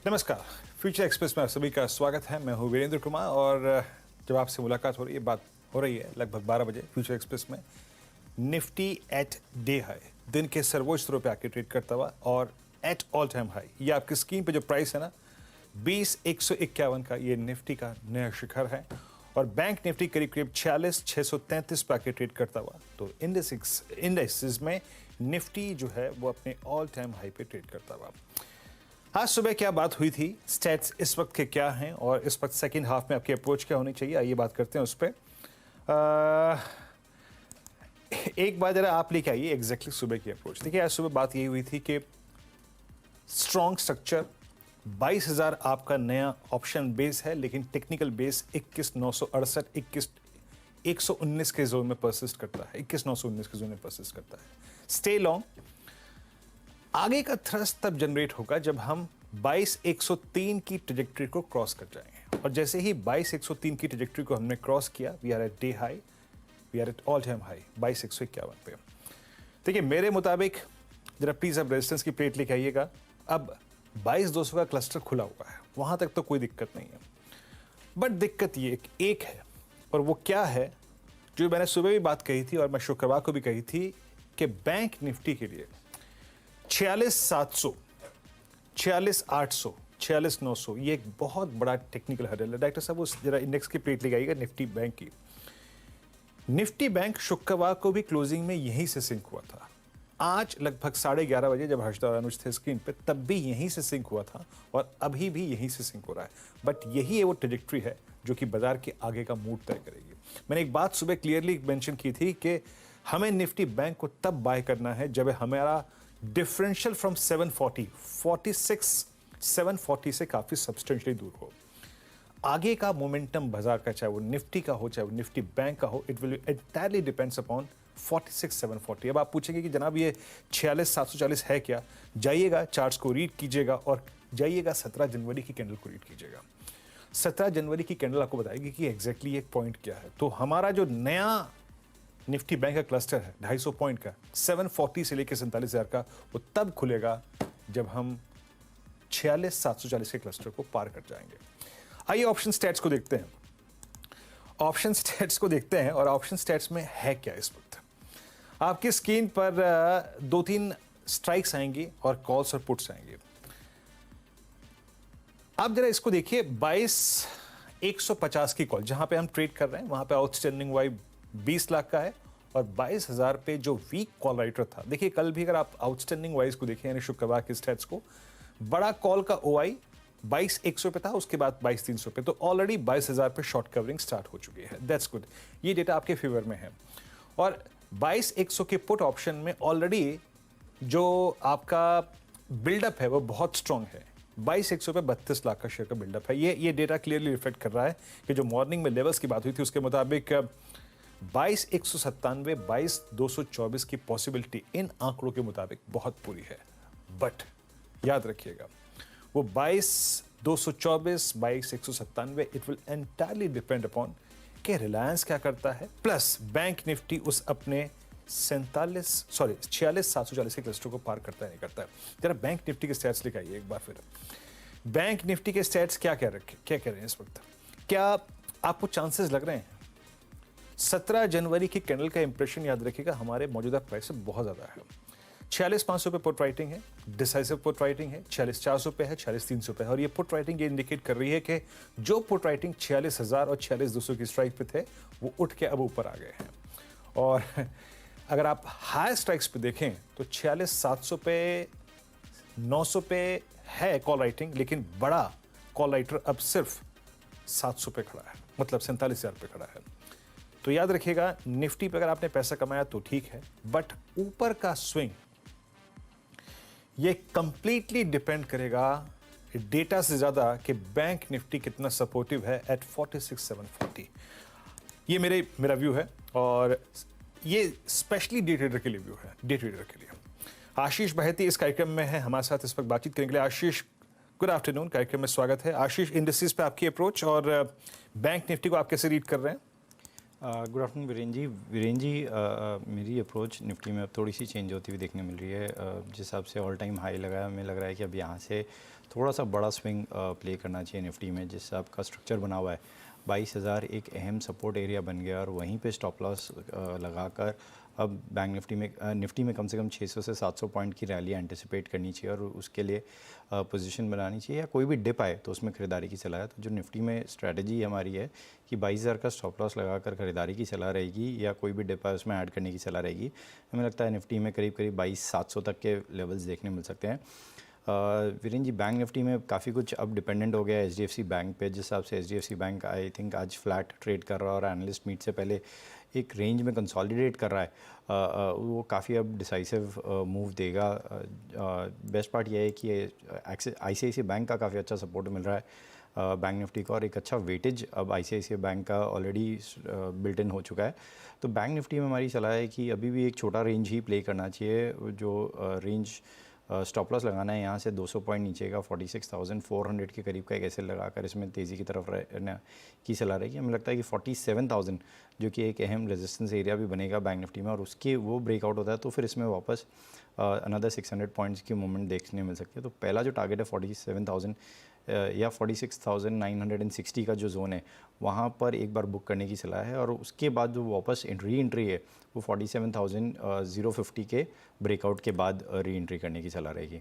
नमस्कार। Future express में आप सभी का स्वागत है। मैं हूं वीरेंद्र कुमार और जब आपसे मुलाकात हो रही है, बात हो रही है लगभग 12 बजे फ्यूचर एक्सप्रेस में। निफ्टी एट डे हाई, दिन के सर्वोच्च स्तरों पे आके ट्रेड करता हुआ और एट ऑल टाइम हाई। ये आपकी स्क्रीन पे जो प्राइस है ना 20,151 का, ये निफ्टी का नया शिखर है। और बैंक निफ्टी करीब करीब 46,633 पे आके ट्रेड करता हुआ। तो इंडेक्सेस में निफ्टी जो है वो अपने ऑल टाइम हाई पे ट्रेड करता हुआ। आज सुबह क्या बात हुई थी, स्टैट्स इस वक्त के क्या हैं और इस वक्त सेकंड हाफ में आपकी अप्रोच क्या होनी चाहिए, आइए बात करते हैं उस पर। एक बार जरा आप लेके आइए एग्जैक्टली सुबह की अप्रोच। देखिए आज सुबह बात यही हुई थी कि स्ट्रॉन्ग स्ट्रक्चर 22,000 आपका नया ऑप्शन बेस है, लेकिन टेक्निकल बेस 21,968 21,119 के जोन में परसिस्ट करता है, 21,919 के जोन में परसिस्ट करता है। Stay long. आगे का थ्रस्ट तब जनरेट होगा जब हम 22,103 की ट्रेजेक्टरी को क्रॉस कर जाएंगे। और जैसे ही 22,103 की ट्रेजेक्टरी को हमने क्रॉस किया, we are at day high, we are at all time high 22,151 पे। देखिए मेरे मुताबिक जरा प्लीज अब रेजिस्टेंस की प्लेट लेके आइएगा। अब 22,200 का क्लस्टर खुला हुआ है, वहां तक तो कोई दिक्कत नहीं है। बट दिक्कत ये एक है, और वो क्या है जो मैंने सुबह भी बात कही थी और मैं शुक्रवार को भी कही थी कि बैंक निफ्टी के लिए 46,700, 46,800, 46,900 ये एक बहुत बड़ा टेक्निकल हर्डल है। डॉक्टर साहब उस जरा इंडेक्स की प्लेट लगाइएगा निफ्टी बैंक की। निफ्टी बैंक शुक्रवार को भी क्लोजिंग में यहीं से सिंक हुआ था। आज लगभग 11:30 बजे जब हर्षदा और अनुज थे स्क्रीन पे, तब भी यहीं से सिंक हुआ था और अभी भी यहीं से सिंक हो रहा है। बट यही है वो ट्रेजेक्टरी है जो कि बाजार के आगे का मूड तय करेगी। मैंने एक बात सुबह क्लियरली मेंशन की थी कि हमें निफ्टी बैंक को तब बाय करना है जब हमारा डिफरेंशियल फ्रॉम 740 से काफी सब्सटेंशियली दूर हो। आगे का मोमेंटम बाजार का, चाहे वो निफ्टी का हो चाहे वो निफ्टी बैंक का हो, it will entirely depends upon 46,740। अब आप पूछेंगे कि जनाब ये 46,740 है क्या, जाइएगा चार्ट्स को रीड कीजिएगा और जाइएगा 17 जनवरी की कैंडल को रीड कीजिएगा। 17 जनवरी की कैंडल आपको बताएगी कि एग्जैक्टली एक पॉइंट क्या है। तो हमारा जो नया निफ्टी बैंक का क्लस्टर है 250 पॉइंट का, 740 से लेकर 47,000 का, वो तब खुलेगा जब हम 46,740 के क्लस्टर को पार कर जाएंगे। आइए ऑप्शन स्टैट्स को देखते हैं। ऑप्शन स्टैट्स को देखते हैं और ऑप्शन स्टैट्स में है क्या इस वक्त। आपकी स्क्रीन पर 2-3 स्ट्राइक्स आएंगी और कॉल्स और पुट्स आएंगे। आप जरा इसको देखिए, 22,150 की कॉल जहां पे हम ट्रेड कर रहे हैं, वहां पे आउटस्टैंडिंग वाई 20 लाख का है और 22,000 पे जो वीक कॉल राइटर था। देखिए कल भी अगर आप आउटस्टैंडिंग वाइज को देखें, यानी शुक्रवार के स्टैट्स को, बड़ा कॉल का ओआई 22,100 पे था, उसके बाद 22,300 पे। तो ऑलरेडी 22,000 पे शॉर्ट कवरिंग स्टार्ट हो चुकी है। दैट्स गुड, ये डेटा आपके फेवर में है। और 22,100 के पुट ऑप्शन में ऑलरेडी जो आपका बिल्डअप है वो बहुत स्ट्रांग है। 22,100 पे 32 लाख का शेयर का बिल्डअप है। ये डेटा क्लियरली रिफ्लेक्ट कर रहा है कि जो मॉर्निंग में लेवल्स की बात हुई थी उसके मुताबिक 22,197, 22,224 की पॉसिबिलिटी इन आंकड़ों के मुताबिक बहुत पूरी है। बट याद रखिएगा वो 22,224, 22,197, it will entirely depend upon कि रिलायंस क्या करता है, प्लस बैंक निफ्टी उस अपने 46,740 के क्लस्टर को पार करता है नहीं करता है। जरा बैंक निफ्टी के स्टैट्स लेकर आइए एक बार फिर। बैंक निफ्टी के स्टैट्स क्या कह रहे हैं इस वक्त। क्या आपको चांसेस लग रहे हैं? 17 जनवरी की कैंडल का इंप्रेशन याद रखिएगा, हमारे मौजूदा प्राइस से बहुत ज्यादा है। 46,500 पे पुट राइटिंग है, डिसाइसिव पुट राइटिंग है, 46,400 पे है, 46,300 पे है। और ये पुट राइटिंग ये इंडिकेट कर रही है कि जो पुट राइटिंग 46,000 और 46,200 की स्ट्राइक पे थे वो उठ के अब ऊपर आ गए हैं। और अगर आप हाई स्ट्राइक्स पे देखें तो 46,700 पे, 900 पे है कॉल राइटिंग, लेकिन बड़ा कॉल राइटर अब सिर्फ 700 पे खड़ा है, मतलब 47,000 पे खड़ा है। तो याद रखिएगा निफ्टी पे अगर आपने पैसा कमाया तो ठीक है, बट ऊपर का स्विंग ये कंप्लीटली डिपेंड करेगा डेटा से ज्यादा कि बैंक निफ्टी कितना सपोर्टिव है एट 46,740। ये मेरा व्यू है और ये स्पेशली डे ट्रेडर के लिए व्यू है, डे ट्रेडर के लिए। आशीष बहेती इस कार्यक्रम में है हमारे साथ इस वक्त बातचीत करने के लिए। आशीष, गुड आफ्टरनून, कार्यक्रम में स्वागत है। आशीष, इंडस्ट्रीज पे आपकी अप्रोच और बैंक निफ्टी को आप कैसे रीड कर रहे हैं? गुड आफ्टरनून वीरेन जी, मेरी अप्रोच निफ्टी में अब थोड़ी सी चेंज होती हुई देखने मिल रही है। जिस हिसाब से ऑल टाइम हाई लगा है, हमें लग रहा है कि अब यहाँ से थोड़ा सा बड़ा स्विंग प्ले करना चाहिए निफ्टी में। जिस हिसाब का स्ट्रक्चर बना हुआ है, 22,000 एक अहम सपोर्ट एरिया बन गया और वहीं पे स्टॉप लॉस लगाकर अब बैंक निफ्टी में कम से कम 600 से 700 पॉइंट की रैली एंटिसिपेट करनी चाहिए और उसके लिए पोजीशन बनानी चाहिए, या कोई भी डिप आए तो उसमें खरीदारी की सलाह है। तो जो निफ्टी में स्ट्रैटेजी हमारी है कि 22,000 का स्टॉप लॉस लगाकर खरीदारी की सलाह रहेगी, या कोई भी डिप आए उसमें ऐड करने की सलाह रहेगी। हमें लगता है निफ्टी में करीब करीब 22,700 तक के लेवल्स देखने मिल सकते हैं। वीरेन जी, बैंक निफ्टी में काफ़ी कुछ अब डिपेंडेंट हो गया है एचडीएफसी बैंक पे। जिस हिसाब से एचडीएफसी बैंक आई थिंक आज फ्लैट ट्रेड कर रहा है और एनालिस्ट मीट से पहले एक रेंज में कंसोलिडेट कर रहा है, वो काफ़ी अब डिसाइसिव मूव देगा। बेस्ट पार्ट ये है कि आईसीआईसीआई बैंक का काफ़ी अच्छा सपोर्ट मिल रहा है बैंक निफ्टी का, और एक अच्छा वेटेज अब आईसीआईसीआई बैंक का ऑलरेडी बिल्ट इन हो चुका है। तो बैंक निफ्टी में हमारी सलाह है कि अभी भी एक छोटा रेंज ही प्ले करना चाहिए। जो रेंज स्टॉप लॉस लगाना है यहाँ से 200 पॉइंट नीचे का 46,400 के करीब का एक ऐसे लगाकर इसमें तेज़ी की तरफ रहने की सलाह रहेगी। हमें लगता है कि 47,000 जो कि एक अहम रेजिस्टेंस एरिया भी बनेगा बैंक निफ्टी में, और उसके वो ब्रेकआउट होता है तो फिर इसमें वापस अनदर 600 पॉइंट्स की मूवमेंट देखने मिल सकती है। तो पहला जो टारगेट है 47,000 या 46,960 का जो जोन है, वहाँ पर एक बार बुक करने की सलाह है, और उसके बाद जो वापस री एंट्री है वो 47,050 के ब्रेकआउट के बाद री एंट्री करने की सलाह रहेगी।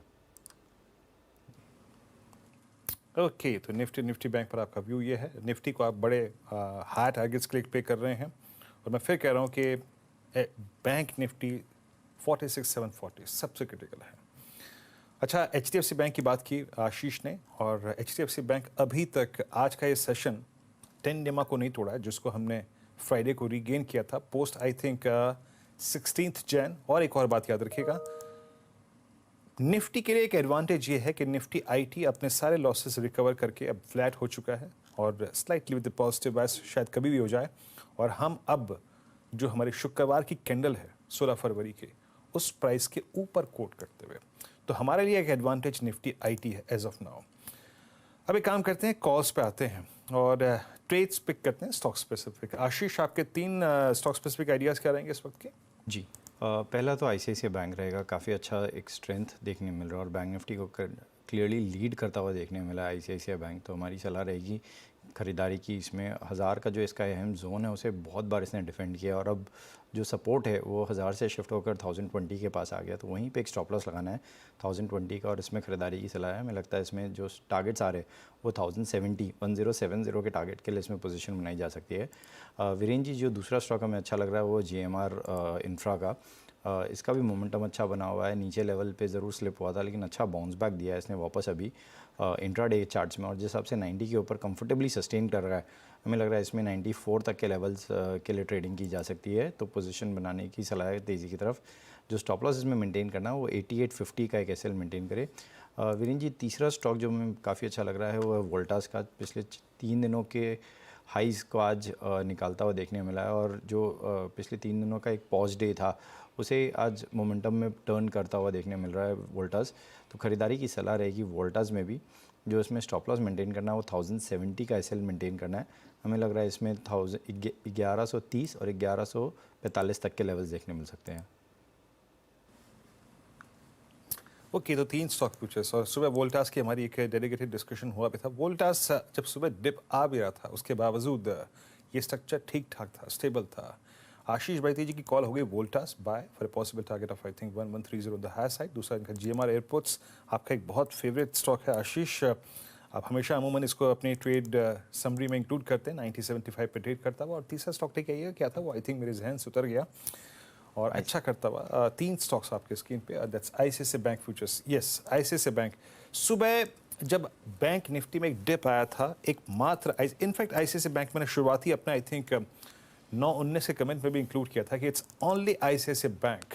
ओके, तो निफ्टी बैंक पर आपका व्यू ये है। निफ्टी को आप बड़े हाई टारगेट्स क्लिक पे कर रहे हैं, और मैं फिर कह रहा हूँ कि बैंक निफ्टी 46,740 सबसे क्रिटिकल है। अच्छा, एचडीएफसी बैंक की बात की आशीष ने, और एचडीएफसी बैंक अभी तक आज का ये सेशन 10 डिमा को नहीं तोड़ा है, जिसको हमने फ्राइडे को रीगेन किया था पोस्ट आई थिंक 16 जैन। और एक और बात याद रखिएगा, निफ्टी के लिए एक एडवांटेज ये है कि निफ्टी आईटी अपने सारे लॉसेस रिकवर करके अब फ्लैट हो चुका है, और स्लाइटली विद पॉजिटिव बायस शायद कभी भी हो जाए, और हम अब जो हमारी शुक्रवार की कैंडल है 16 फरवरी की, उस प्राइस के ऊपर कोट करते हुए, तो हमारे लिए एक एडवांटेज निफ्टी आईटी है एज ऑफ नाउ। अब एक काम करते हैं, कॉल्स पे आते हैं और ट्रेड्स पिक करते हैं स्टॉक स्पेसिफिक। आशीष, आपके 3 स्टॉक स्पेसिफिक आइडियाज़ क्या रहेंगे इस वक्त के? जी, पहला तो आईसीआईसीआई बैंक रहेगा। काफ़ी अच्छा एक स्ट्रेंथ देखने मिल रहा है और बैंक निफ्टी को क्लियरली लीड करता हुआ देखने मिला है आईसीआईसीआई बैंक। तो हमारी सलाह रहेगी खरीदारी की। इसमें 1000 का जो इसका अहम जोन है उसे बहुत बार इसने डिफेंड किया, और अब जो सपोर्ट है वो 1000 से शिफ्ट होकर 1020 के पास आ गया। तो वहीं पे एक स्टॉप लॉस लगाना है 1020 का, और इसमें खरीदारी की सलाह है। हमें लगता है इसमें जो टारगेट्स आ रहे हैं वो 1070 के टारगेट के लिए इसमें पोजीशन बनाई जा सकती है। वीरेन जी, जो दूसरा स्टॉक हमें अच्छा लग रहा है वो जीएमआर इंफ्रा का। इसका भी मोमेंटम अच्छा बना हुआ है। नीचे लेवल पे ज़रूर स्लिप हुआ था, लेकिन अच्छा बाउंस बैक दिया है इसने वापस अभी इंट्राडे चार्ट्स में, और जिस हिसाब से 90 के ऊपर कंफर्टेबली सस्टेन कर रहा है, हमें लग रहा है इसमें 94 तक के लेवल्स के लिए ट्रेडिंग की जा सकती है। तो पोजीशन बनाने की सलाह है तेज़ी की तरफ। जो स्टॉप लॉस इसमें मेंटेन करना है वो 8850 का एक एसएल मेंटेन करे। वीरेन जी, तीसरा स्टॉक जो हमें काफ़ी अच्छा लग रहा है वो है वोल्टास का। पिछले 3 दिनों के हाईज़ को आज निकालता हुआ देखने मिला है, और जो पिछले 3 दिनों का एक पॉज डे था उसे आज मोमेंटम में टर्न करता हुआ देखने मिल रहा है वोल्टास। तो खरीदारी की सलाह रहेगी वोल्टास में भी। जो इसमें स्टॉप लॉस मेंटेन करना है वो 1070 का एसएल मेंटेन करना है। हमें लग रहा है इसमें 1130 और 1145 तक के लेवल्स देखने मिल सकते हैं। ओके, तो 3 स्टॉक फ्यूचर्स, और सुबह वोल्टास की हमारी एक डेडिकेटेड डिस्कशन हुआ भी था। वोल्टास जब सुबह डिप आ भी रहा था, उसके बावजूद ये स्ट्रक्चर ठीक ठाक था, स्टेबल था। आशीष भाई जी की कॉल हो गई Voltas buy for a possible target of I think 1130 the high side. दूसरा इनका जीएमआर एयरपोर्ट्स, आपका एक बहुत फेवरेट स्टॉक है आशीष। आप हमेशा अमूमन इसको अपनी ट्रेड समरी में इंक्लूड करते हैं, 9075 पे ट्रेड करता हुआ। और तीसरा स्टॉक ठीक है, क्या था वो, आई थिंक मेरे जहन से उतर गया, और अच्छा करता हुआ। 3 स्टॉक्स आपके स्क्रीन पे, that's ICICI bank futures. Yes, ICICI bank सुबह जब बैंक निफ्टी में एक डिप आया था, एक मात्र इनफैक्ट आईसीआईसीआई बैंक मैंने शुरुआती अपना आई थिंक 9-19 के कमेंट में भी इंक्लूड किया था कि it's only ICICI bank.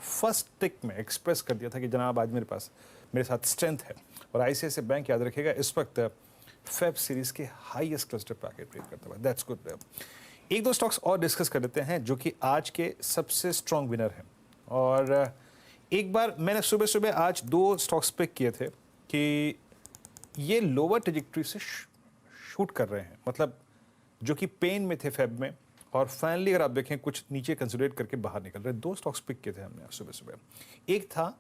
First tick में एक्सप्रेस कर दिया था कि जनाब आज मेरे साथ स्ट्रेंथ है। और आईसीआईसीआई बैंक याद रखिएगा इस वक्त फेब सीरीज के हाईएस्ट क्लस्टर पैकेट ट्रेड करता हुआ, दैट्स गुड। 1-2 स्टॉक्स और डिस्कस कर लेते हैं जो कि आज के सबसे स्ट्रॉन्ग विनर हैं। और एक बार मैंने सुबह सुबह आज 2 स्टॉक्स पिक किए थे कि ये लोअर ट्रेजेक्ट्री से शूट कर रहे हैं, मतलब जो कि पेन में थे फेब में, और फाइनली अगर आप देखें कुछ नीचे कंसोलिडेट करके बाहर निकल रहे। दो स्टॉक्स पिक किए थे हमने आज सुबह सुबह। एक था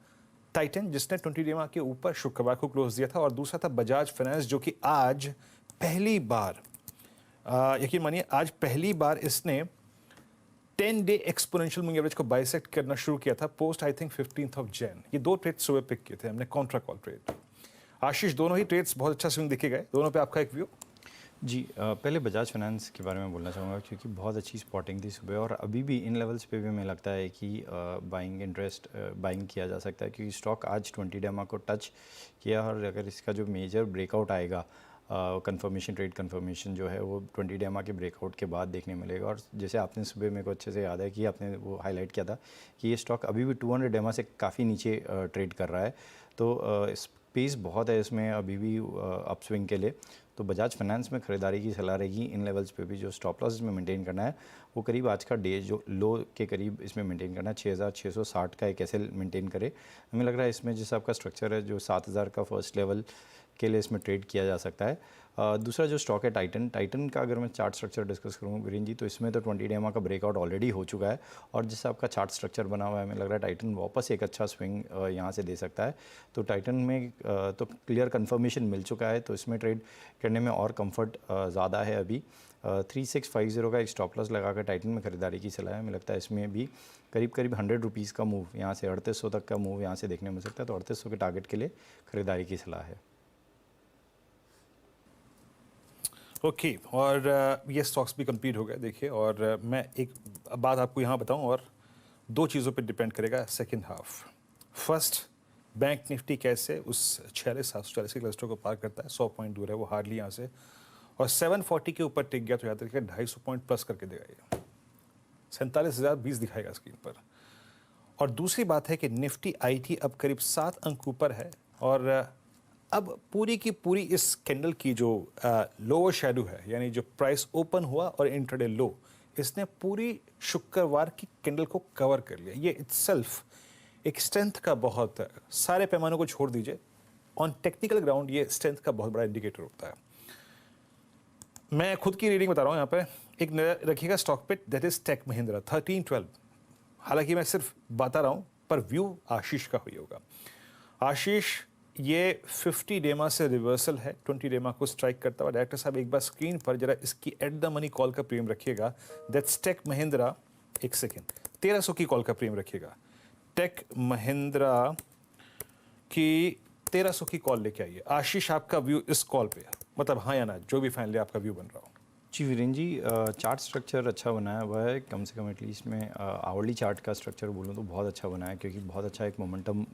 टाइटन जिसने 20 डेमा के ऊपर शुक्रवार को क्लोज दिया था, और दूसरा था बजाज फाइनेंस जो कि आज पहली बार, यकीन मानिए आज पहली बार इसने 10 डे एक्सपोनेंशियल मूविंग एवरेज को बाइसेक्ट करना शुरू किया था post I think 15th of Jain. ये दो ट्रेड सुबह पिक किए थे हमने, कॉन्ट्रा कॉल ट्रेड। आशीष, दोनों ही ट्रेड्स बहुत अच्छा स्विंग दिखे गए, दोनों पे आपका एक व्यू? जी पहले बजाज फाइनेंस के बारे में बोलना चाहूँगा क्योंकि बहुत अच्छी स्पॉटिंग थी सुबह, और अभी भी इन लेवल्स पे भी हमें लगता है कि बाइंग किया जा सकता है क्योंकि स्टॉक आज 20 डेमा को टच किया, और अगर इसका जो मेजर ब्रेकआउट आएगा कंफर्मेशन ट्रेड कंफर्मेशन जो है वो 20 डेमा के ब्रेकआउट के बाद देखने मिलेगा। और जैसे आपने सुबह मेरे को अच्छे से याद है कि आपने वो हाईलाइट किया था कि ये स्टॉक अभी भी 200 डेमा से काफ़ी नीचे ट्रेड कर रहा है, तो स्पेस बहुत है इसमें अभी भी अपस्विंग के लिए। तो बजाज फाइनेंस में ख़रीदारी की सलाह रहेगी। इन लेवल्स पे भी जो स्टॉप लॉस इसमें मेंटेन करना है वो करीब आज का डे जो लो के करीब इसमें मेंटेन करना है, 6660 का एक एसएल मेंटेन करे। हमें लग रहा है इसमें जिस आपका स्ट्रक्चर है जो 7000 का फर्स्ट लेवल के लिए इसमें ट्रेड किया जा सकता है। दूसरा जो स्टॉक है टाइटन का अगर मैं चार्ट स्ट्रक्चर डिस्कस करूँ वीरेन जी, तो इसमें तो 20 डेमा का ब्रेकआउट ऑलरेडी हो चुका है, और जिससे आपका चार्ट स्ट्रक्चर बना हुआ है हमें लग रहा है टाइटन वापस एक अच्छा स्विंग यहाँ से दे सकता है। तो टाइटन में तो क्लियर कन्फर्मेशन मिल चुका है, तो इसमें ट्रेड करने में और कंफर्ट ज़्यादा है अभी। 3650 का एक स्टॉप लॉस लगाकर टाइटन में खरीदारी की सलाह है। हमें लगता है इसमें भी करीब 100 रुपीज़ का मूव यहाँ से 3800 तक का मूव यहाँ से देखने मिल सकता है, तो 3800 के टारगेट के लिए खरीदारी की सलाह है। ओके और ये स्टॉक्स भी कंप्लीट हो गए देखिए, और मैं एक बात आपको यहाँ बताऊँ, और दो चीज़ों पे डिपेंड करेगा second half. First, bank Nifty कैसे उस 46,740 के क्लस्टर को पार करता है, 100 पॉइंट दूर है वो हार्डली यहाँ से, और 740 के ऊपर टिक गया तो याद रखिएगा 250 पॉइंट प्लस करके देगा ये, 47,020 दिखाएगा स्क्रीन पर। और दूसरी बात है कि निफ्टी आईटी अब करीब 7 अंक ऊपर है, और अब पूरी की पूरी इस कैंडल की जो लोअर शेडो है, यानी जो प्राइस ओपन हुआ और इंट्राडे लो, इसने पूरी शुक्रवार की कैंडल को कवर कर लिया। ये इटसेल्फ एक स्ट्रेंथ का बहुत, सारे पैमानों को छोड़ दीजिए, ऑन टेक्निकल ग्राउंड ये स्ट्रेंथ का बहुत बड़ा इंडिकेटर होता है। मैं खुद की रीडिंग बता रहा हूँ यहाँ पे, एक नजर रखिएगा स्टॉक पे, दैट इज टेक महिंद्रा 1312। हालांकि मैं सिर्फ बता रहा हूँ पर व्यू आशीष का हुई होगा। आशीष, ये 50 डेमा से रिवर्सल है, 20 डेमा को स्ट्राइक करता हुआ। डायरेक्टर साहब एक बार स्क्रीन पर जरा इसकी एट द मनी कॉल का प्रीमियम रखिएगा, दैट्स टेक महिंद्रा। एक सेकेंड, 1300 की कॉल का प्रीमियम रखिएगा, टेक महिंद्रा की 1300 की कॉल लेके आइए। आशीष, आपका व्यू इस कॉल पे, मतलब हाँ या ना, जो भी फाइनली आपका व्यू बन रहा हो। जी वीरेन जी, चार्ट स्ट्रक्चर अच्छा बनाया हुआ है, कम से कम एटलीस्ट में आवरली चार्ट का स्ट्रक्चर बोलूँ तो बहुत अच्छा बना है, क्योंकि बहुत अच्छा एक मोमेंटम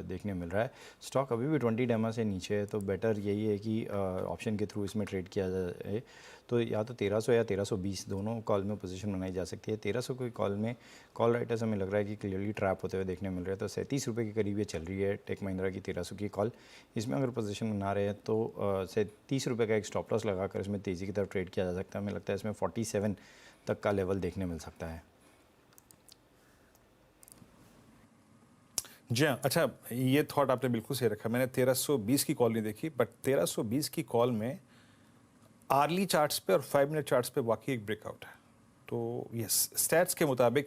देखने मिल रहा है। स्टॉक अभी भी 20 डेमा से नीचे है, तो बेटर यही है कि ऑप्शन के थ्रू इसमें ट्रेड किया जाए। तो या तो 1300 या 1320 दोनों कॉल में पोजीशन बनाई जा सकती है। 1300 की कॉल में कॉल राइटर्स हमें लग रहा है कि क्लियरली ट्रैप होते हुए देखने मिल रहे हैं, तो 37 रुपये के करीब ये चल रही है टेक महिंद्रा की 1300 की कॉल। इसमें अगर पोजीशन बना रहे हैं तो 30 रुपये का एक स्टॉप लॉस लगाकर इसमें तेज़ी की तरफ ट्रेड किया जा सकता है। हमें लगता है इसमें 47 तक का लेवल देखने मिल सकता है। जी हाँ, अच्छा, ये थॉट आपने बिल्कुल सही रखा। मैंने 1320 की कॉल नहीं देखी, बट 1320 की कॉल में आर्ली चार्ट्स पे और 5 मिनट चार्ट्स पे वाकई एक ब्रेकआउट है। तो यस, स्टैट्स के मुताबिक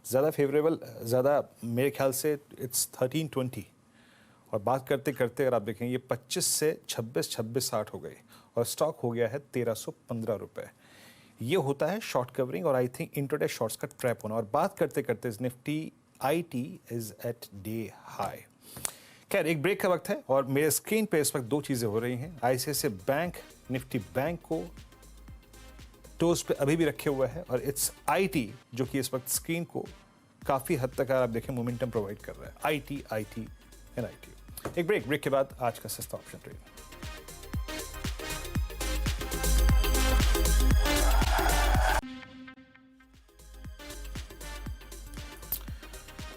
ज़्यादा फेवरेबल, ज़्यादा मेरे ख्याल से इट्स 1320। और बात करते करते अगर आप देखें ये 25 से 26-60 हो गई, और स्टॉक हो गया है 1315 रुपये। ये होता है शॉर्ट कवरिंग और आई थिंक इंट्राडे शॉर्ट्स का ट्रैप होना। और बात करते करते Nifty IT is at day high. खैर, एक ब्रेक का वक्त है, और मेरे स्क्रीन पे इस वक्त दो चीज़ें हो रही हैं। आईसीआईसीआई बैंक निफ्टी बैंक को टोज पे अभी भी रखे हुए है, और इट्स आईटी जो कि इस वक्त स्क्रीन को काफ़ी हद तक अगर आप देखें मोमेंटम प्रोवाइड कर रहा है। IT and IT. एक ब्रेक के बाद आज का सस्ता ऑप्शन ट्रेड।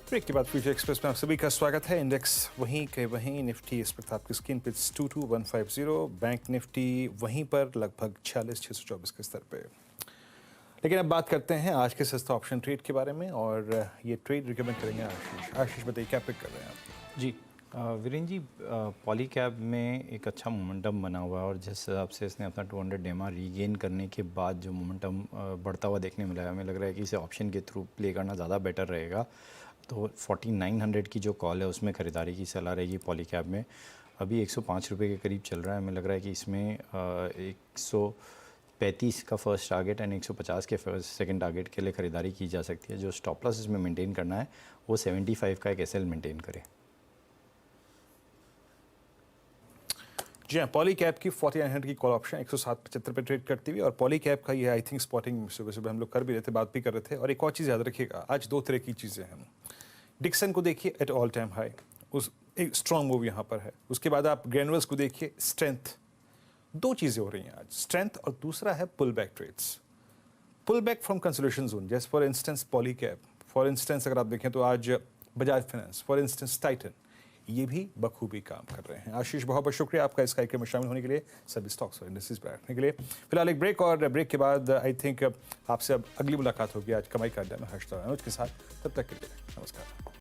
ब्रेक के बाद फ्यूचर एक्सप्रेस में आप सभी का स्वागत है। इंडेक्स वहीं के वहीं, निफ्टी इस वक्त आपकी स्क्रीन पे 22150, बैंक निफ्टी वहीं पर लगभग 46,624 के स्तर पे। लेकिन अब बात करते हैं आज के सस्ता ऑप्शन ट्रेड के बारे में, और ये ट्रेड रिकमेंड करेंगे आशीष। आशीष, बताइए क्या पिक कर रहे हैं आप? जी, वीरेंद्र जी, पॉलीकैब में एक अच्छा मोमेंटम बना हुआ है और जिस हिसाब से इसने अपना 200 डेमा रीगेन करने के बाद जो मोमेंटम बढ़ता हुआ देखने मिला है, हमें लग रहा है कि इसे ऑप्शन के थ्रू प्ले करना ज़्यादा बेटर रहेगा। तो 4900 की जो कॉल है उसमें ख़रीदारी की सलाह रहेगी पॉलीकैब में। अभी 105 रुपये के करीब चल रहा है, हमें लग रहा है कि इसमें 135 का फर्स्ट टारगेट एंड 150 के सेकंड टारगेट के लिए ख़रीदारी की जा सकती है। जो स्टॉप लॉस इसमें मेंटेन करना है वो 75 का एक एसएल मेंटेन करें। जी हाँ, पॉली कैब की 4900 की कॉल ऑप्शन 107.75 पे ट्रेड करती हुई, और पॉली कैब का ये आई थिंक स्पॉटिंग सुबह सुबह हम लोग कर भी रहे थे, बात भी कर रहे थे। और एक और चीज़ याद रखिएगा, आज दो तरह की चीज़ें हैं। डिक्सन को देखिए एट ऑल टाइम हाई, उस एक स्ट्रॉन्ग मूव यहाँ पर है। उसके बाद आप ग्रैनुअल्स को देखिए, स्ट्रेंथ। दो चीज़ें हो रही हैं आज, स्ट्रेंथ और दूसरा है pull back trades, pull back from consolidation zone. जैसे for instance Polycab, for instance अगर आप देखें तो आज Bajaj finance, for instance Titan, ये भी बखूबी काम कर रहे हैं। आशीष, बहुत बहुत शुक्रिया आपका इस कार्यक्रम में शामिल होने के लिए, सभी स्टॉक्स और इंडस्ट्रीज पर बैठने के लिए। फिलहाल एक ब्रेक, और ब्रेक के बाद आई थिंक आपसे अब अगली मुलाकात होगी आज कमाई का अड्डा में हर्ष अनुज के साथ। तब तक के लिए नमस्कार।